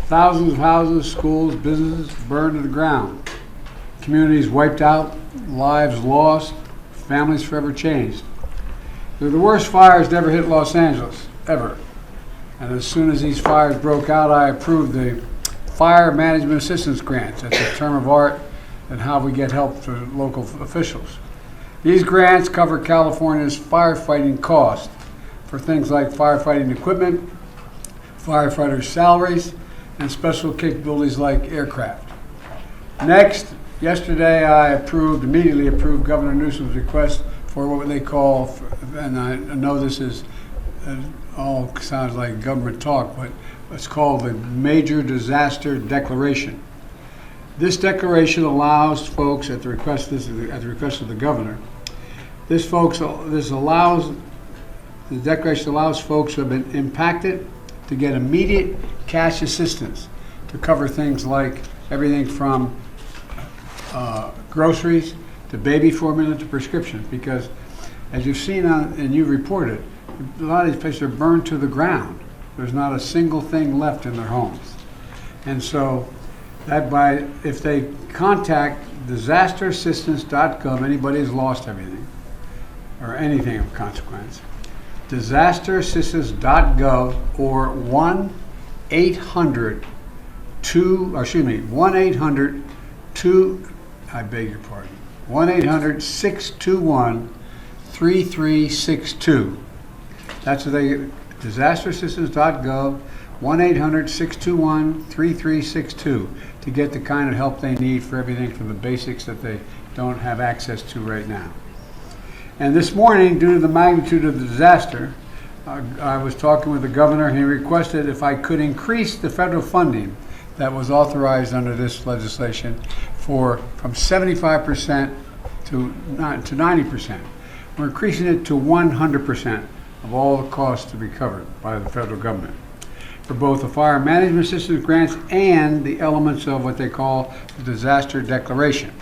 Thousands of houses, schools, businesses burned to the ground. Communities wiped out, lives lost, families forever changed. They're the worst fires to ever hit Los Angeles, ever. And as soon as these fires broke out, I approved the Fire Management Assistance Grants. That's a term of art and how we get help to local officials. These grants cover California's firefighting costs for things like firefighting equipment, firefighters' salaries, and special capabilities like aircraft. Next, yesterday I immediately approved Governor Newsom's request for what they call, and I know this is all sounds like government talk, but it's called the Major Disaster Declaration. This declaration allows folks, at the request of the governor, the declaration allows folks who have been impacted to get immediate cash assistance to cover things like everything from groceries to baby formula to prescriptions. Because as you've seen and you've reported, a lot of these places are burned to the ground. There's not a single thing left in their homes. And so if they contact disasterassistance.gov, anybody who's lost everything or anything of consequence, disasterassistance.gov or 1-800-2, I beg your pardon, 1-800-621-3362. That's what disasterassistance.gov, 1-800-621-3362 to get the kind of help they need for everything from the basics that they don't have access to right now. And this morning, due to the magnitude of the disaster, I was talking with the governor, and he requested if I could increase the federal funding that was authorized under this legislation from 75% to 90%. We're increasing it to 100% of all the costs to be covered by the federal government for both the fire management assistance grants and the elements of what they call the disaster declaration.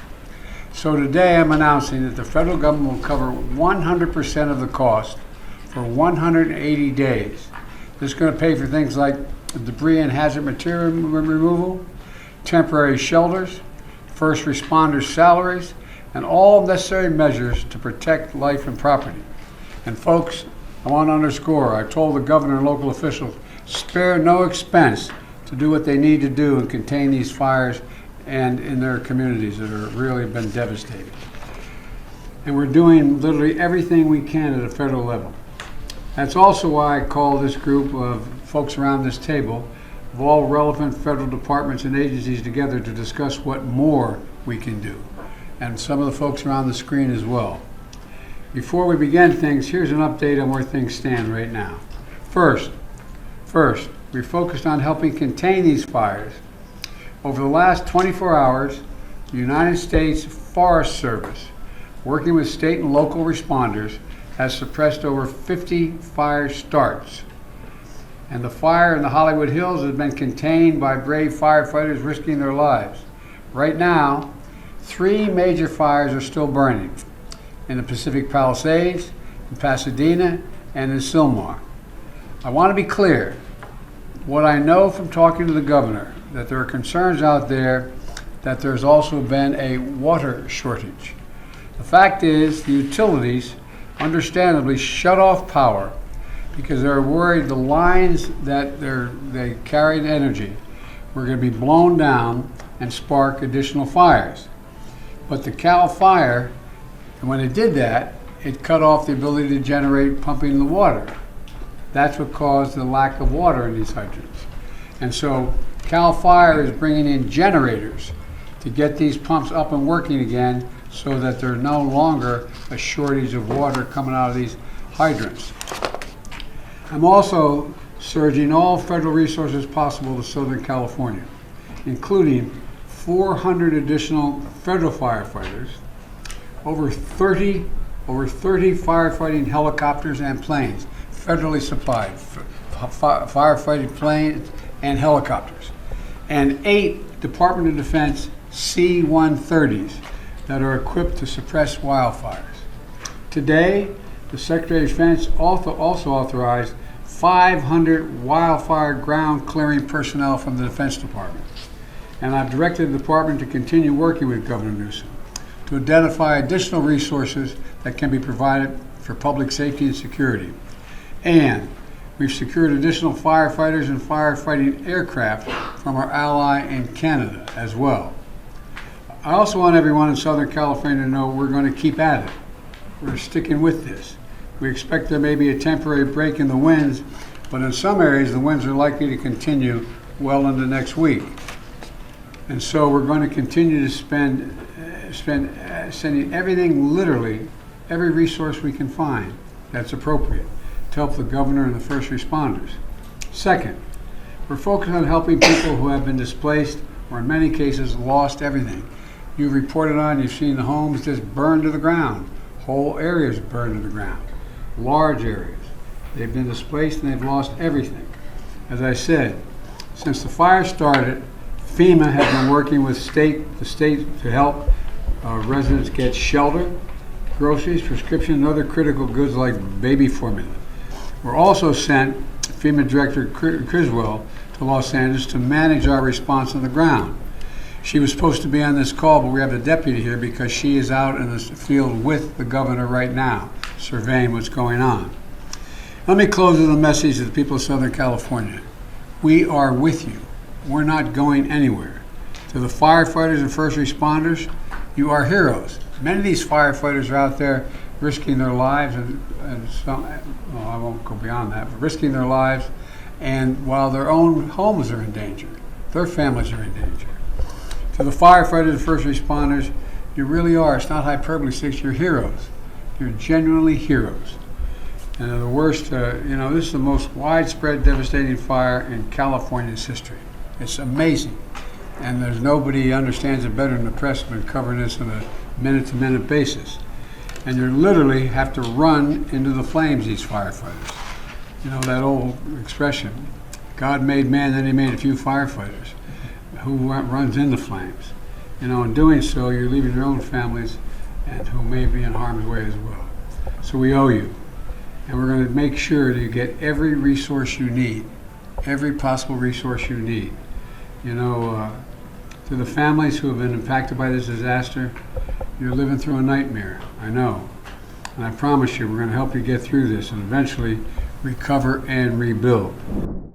So today I'm announcing that the federal government will cover 100% of the cost for 180 days. This is going to pay for things like debris and hazard material removal, temporary shelters, first responders' salaries, and all necessary measures to protect life and property. And folks, I want to underscore, I told the governor and local officials, spare no expense to do what they need to do and contain these fires and in their communities that are really been devastated. And we're doing literally everything we can at a federal level. That's also why I call this group of folks around this table of all relevant federal departments and agencies together to discuss what more we can do. And some of the folks around the screen as well. Before we begin things, here's an update on where things stand right now. First, we're focused on helping contain these fires. Over the last 24 hours, the United States Forest Service, working with state and local responders, has suppressed over 50 fire starts. And the fire in the Hollywood Hills has been contained by brave firefighters risking their lives. Right now, 3 major fires are still burning in the Pacific Palisades, in Pasadena, and in Sylmar. I want to be clear. What I know from talking to the governor, that there are concerns out there that there's also been a water shortage. The fact is, the utilities understandably shut off power because they're worried the lines that they carried energy were going to be blown down and spark additional fires. But the Cal Fire, when it did that, it cut off the ability to generate pumping the water. That's what caused the lack of water in these hydrants. And so Cal Fire is bringing in generators to get these pumps up and working again so that there's no longer a shortage of water coming out of these hydrants. I'm also surging all federal resources possible to Southern California, including 400 additional federal firefighters, over 30 firefighting helicopters and planes, federally supplied, firefighting planes and helicopters, and 8 Department of Defense C-130s that are equipped to suppress wildfires. Today, the Secretary of Defense also authorized 500 wildfire ground clearing personnel from the Defense Department. And I've directed the department to continue working with Governor Newsom to identify additional resources that can be provided for public safety and security. And we've secured additional firefighters and firefighting aircraft from our ally in Canada as well. I also want everyone in Southern California to know we're going to keep at it. We're sticking with this. We expect there may be a temporary break in the winds, but in some areas the winds are likely to continue well into next week. And so we're going to continue to sending everything, literally, every resource we can find that's appropriate to help the governor and the first responders. Second, we're focused on helping people who have been displaced or in many cases lost everything. You've reported on, you've seen the homes just burned to the ground, whole areas burned to the ground, large areas. They've been displaced and they've lost everything. As I said, since the fire started, FEMA has been working with the state to help residents get shelter, groceries, prescriptions, and other critical goods like baby formula. We're also sent FEMA Director Criswell to Los Angeles to manage our response on the ground. She was supposed to be on this call, but we have the deputy here because she is out in the field with the governor right now, surveying what's going on. Let me close with a message to the people of Southern California. We are with you. We're not going anywhere. To the firefighters and first responders, you are heroes. Many of these firefighters are out there risking their lives, and some, well, I won't go beyond that, but risking their lives, and while their own homes are in danger, their families are in danger. To the firefighters and first responders, you really are, it's not hyperbole, you're heroes. You're genuinely heroes. And the worst, this is the most widespread, devastating fire in California's history. It's amazing. And there's nobody who understands it better than the press have been covering this on a minute-to-minute basis. And you literally have to run into the flames, these firefighters. You know that old expression, God made man, then he made a few firefighters. Who runs into flames? In doing so, you're leaving your own families and who may be in harm's way as well. So we owe you. And we're going to make sure that you get every resource you need, every possible resource you need. To the families who have been impacted by this disaster, you're living through a nightmare, I know. And I promise you, we're going to help you get through this and eventually recover and rebuild.